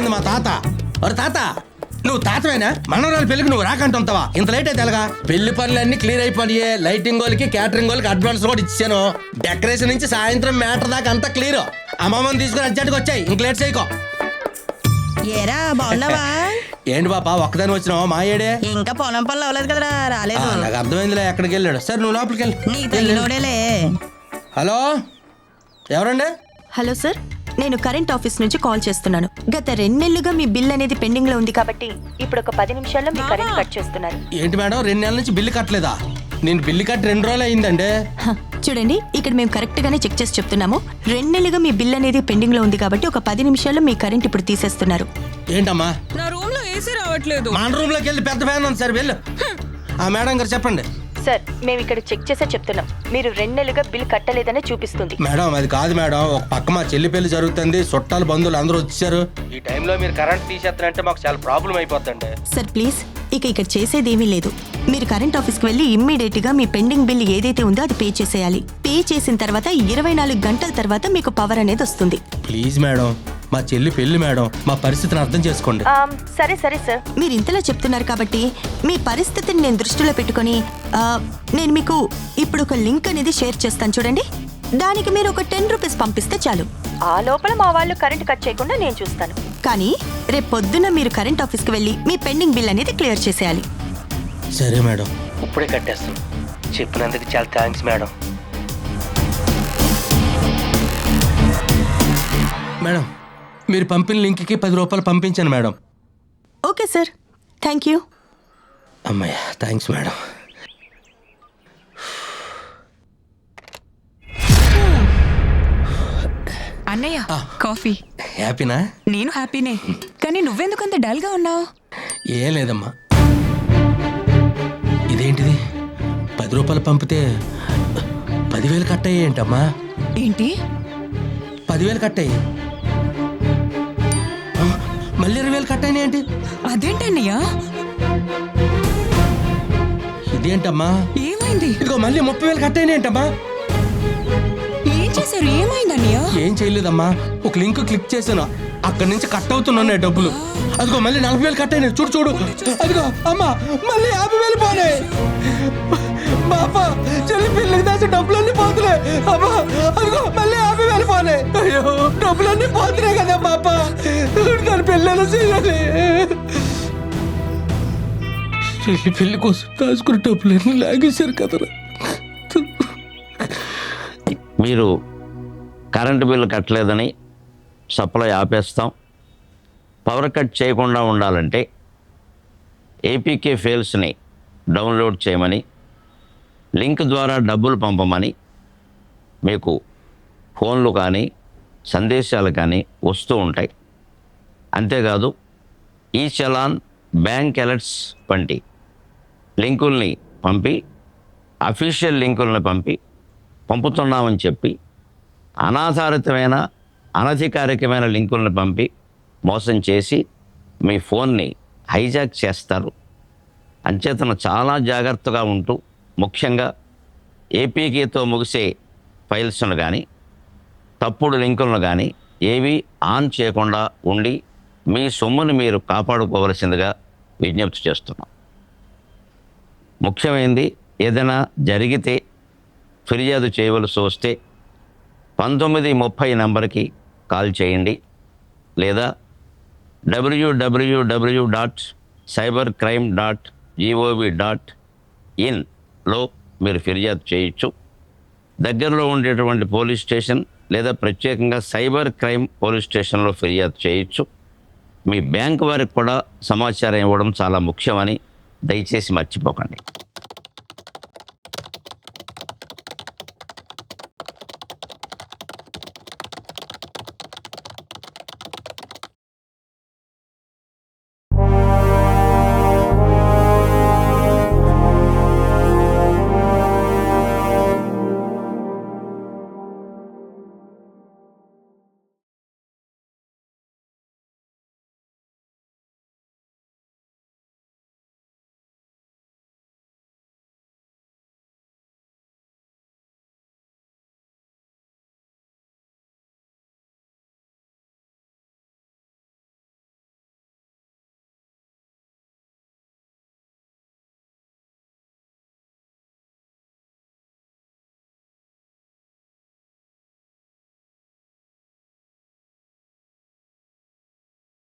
చేసింది మా తాత. ఒరే తాత, నువ్వు తాతవేనా? మనవరాలు పెళ్లికి నువ్వు రాకంటుంటావా? ఇంత లేట్ అయితే ఎలాగా? పెళ్లి పనులన్నీ క్లియర్ అయిపోయి లైటింగ్ వాళ్ళకి క్యాటరింగ్ వాళ్ళకి అడ్వాన్స్ కూడా ఇచ్చాను. డెకరేషన్ నుంచి సాయంత్రం మ్యాటర్ దాకా అంతా క్లియర్. అమ్మమ్మని తీసుకుని అర్జెంట్గా వచ్చాయి, ఇంక లేట్ చేయకో. ఏరా బాగున్నావా? ఏంటి పాపా ఒక్కదాని వచ్చినావా? మా ఏడే ఇంకా పొలం పనులు అవ్వలేదు కదరా, రాలేదు. నాకు అర్థమైందిలే, ఎక్కడికి వెళ్ళాడు. సరే నువ్వు లోపలికి నీ తల్లిలోడేలే. హలో, ఎవరండి? హలో సార్, నేను కరెంట్ ఆఫీస్ నుంచి కాల్ చేస్తున్నాను. గత 2 నెలలుగా మీ బిల్ అనేది పెండింగ్ లో ఉంది కాబట్టి ఇప్పుడు ఒక 10 నిమిషాల్లో మీ కరెంట్ కట్ చేస్తున్నారు. ఏంటి మేడం, 2 నెలల నుంచి బిల్లు కట్టలేదా? నేను బిల్లు కట్టి 2 రోజులు అయిందండి. చూడండి, ఇక్కడ మేము కరెక్ట్ గానే చెక్ చేసి చెప్తున్నాము. 2 నెలలుగా మీ బిల్ అనేది పెండింగ్ లో ఉంది కాబట్టి ఒక 10 నిమిషాల్లో మీ కరెంట్ ఇప్పుడు తీసేస్తున్నారు. ఏంటమ్మా? నా రూమ్ లో ఏసీ రావట్లేదు. మన రూమ్ లోకి వెళ్ళి పెద్ద ఫ్యాన్ ఉంది సార్, వెళ్ళు. ఆ మేడం గారు చెప్పండి. సార్, మేము ఇక్కడ చెక్ చేసే చెప్తున్నాం. మీరు 2 నెలలుగా బిల్ కట్టలేదనే చూపిస్తుంది. మేడం అది కాదు మేడం, ఒక పక్క మా చెల్లి పెళ్లి జరుగుతుంది, చుట్టాలు బంధువులు అందరూ వచ్చారు. ఈ టైంలో మీరు కరెంట్ తీసేస్తారంటే మాకు చాలా ప్రాబ్లం అయిపోతుంది. సార్ ప్లీజ్, ఇక్కడ చేసేదేమీ లేదు. మీరు కరెంట్ ఆఫీస్కి వెళ్ళి ఇమ్మీడియట్ గా మీ పెండింగ్ బిల్ ఏదైతే ఉందో అది పే చేసేయాలి. పే చేసిన తర్వాత 24 గంటల తర్వాత మీకు పవర్ అనేది వస్తుంది. ప్లీజ్ మేడం, మా చెల్లి పెళ్లి మేడం, మా పరిస్థితిని అర్థం చేసుకోండి. సరే సరే సార్, మీరు ఇంతలా చెప్తున్నారు కాబట్టి మీ పరిస్థితిని నేను దృష్టిలో పెట్టుకొని నేను మీకు ఇప్పుడు ఒక లింక్ అనేది షేర్ చేస్తాను, చూడండి. దానికి మీరు ఒక 10 రూపీస్ పంపిస్తే చాలు. ఆ లోపల మా వాళ్ళు కరెంట్ కట్ చేయకుండా నేను చూస్తాను. కానీ రేపు పొద్దున్న మీరు కరెంట్ ఆఫీస్కి వెళ్ళి మీ పెండింగ్ బిల్ అనేది క్లియర్ చేసేయాలి. సరే మేడం, ఇప్పుడే కట్టేస్తాం. చెప్పినందుకు చాలా థ్యాంక్స్ మేడం. మేడం, మీరు పంపిన లింక్కి 10 రూపాయలు పంపించాను madam. Okay sir, thank you. అమ్మయ్య, థ్యాంక్స్ మేడం. అన్నయ్య, కాఫీ. హ్యాపీనా? నేను హ్యాపీనే, కానీ నువ్వెందుకంత డల్ గా ఉన్నావు? ఏం లేదమ్మా. ఇదేంటిది, 10 రూపాయలు పంపితే 10,000 కట్టయ్యాయి ఏంటమ్మా? ఏంటి 10,000 కట్టయ్యి, మళ్ళీ 20,000 కట్టయినా ఏంటి? అదేంటన్నయ్య? ఇదేంటమ్మా? ఏమైంది? ఇదిగో మళ్ళీ 30,000 కట్టయినా ఏంటమ్మా? ఏం చేశారు? ఏమైందన్నయ్య? ఏం చేయలేదమ్మా, ఒక లింక్ క్లిక్ చేశాను, అక్కడి నుంచి కట్ అవుతున్నాయి డబ్బులు. అదిగో మళ్ళీ 40,000 కట్టయినాయి, చూడు చూడు. అదిగో అమ్మా, మళ్ళీ 50,000 పోనాయి. బాబా, చెల్లి పిల్లకి దాచి డబ్బులన్నీ పోతున్నాయి. అమ్మా, అదిగో మళ్ళీ 50,000 పోనాయి. అయ్యో, డబ్బులన్నీ పోతున్నాయి కదా బాబా, దాని పిల్లలు చేయాలి. చెల్లి పెళ్లి కోసం దాచుకున్న డబ్బులన్నీ లాగేశారు కదరా. మీరు కరెంటు బిల్లు కట్టలేదని సప్లై ఆపేస్తాం. పవర్ కట్ చేయకుండా ఉండాలంటే ఏపీకే ఫైల్స్ని డౌన్లోడ్ చేయమని, లింక్ ద్వారా డబ్బులు పంపమని మీకు ఫోన్లు కానీ సందేశాలు కానీ వస్తూ ఉంటాయి. అంతేకాదు ఈ చలాన్, బ్యాంక్ అలర్ట్స్ వంటి లింకుల్ని పంపి, అఫీషియల్ లింకుల్ని పంపుతున్నామని చెప్పి అనాధారితమైన అనధికారికమైన లింకులను పంపి మోసం చేసి మీ ఫోన్ని హైజాక్ చేస్తారు. అంచేతన చాలా జాగ్రత్తగా ఉంటూ, ముఖ్యంగా ఏపీకేతో ముగిసే ఫైల్స్ను కానీ తప్పుడు లింకులను కానీ ఏవి ఆన్ చేయకుండా ఉండి మీ సొమ్మును మీరు కాపాడుకోవలసిందిగా విజ్ఞప్తి చేస్తున్నాం. ముఖ్యమైనది, ఏదైనా జరిగితే ఫిర్యాదు చేయవలసి వస్తే 1930 నంబర్కి కాల్ చేయండి, లేదా www.cybercrime.gov.in మీరు ఫిర్యాదు చేయొచ్చు. దగ్గరలో ఉండేటువంటి పోలీస్ స్టేషన్ లేదా ప్రత్యేకంగా సైబర్ క్రైమ్ పోలీస్ స్టేషన్లో ఫిర్యాదు చేయొచ్చు. మీ బ్యాంక్ వారికి కూడా సమాచారం ఇవ్వడం చాలా ముఖ్యమని దయచేసి మర్చిపోకండి.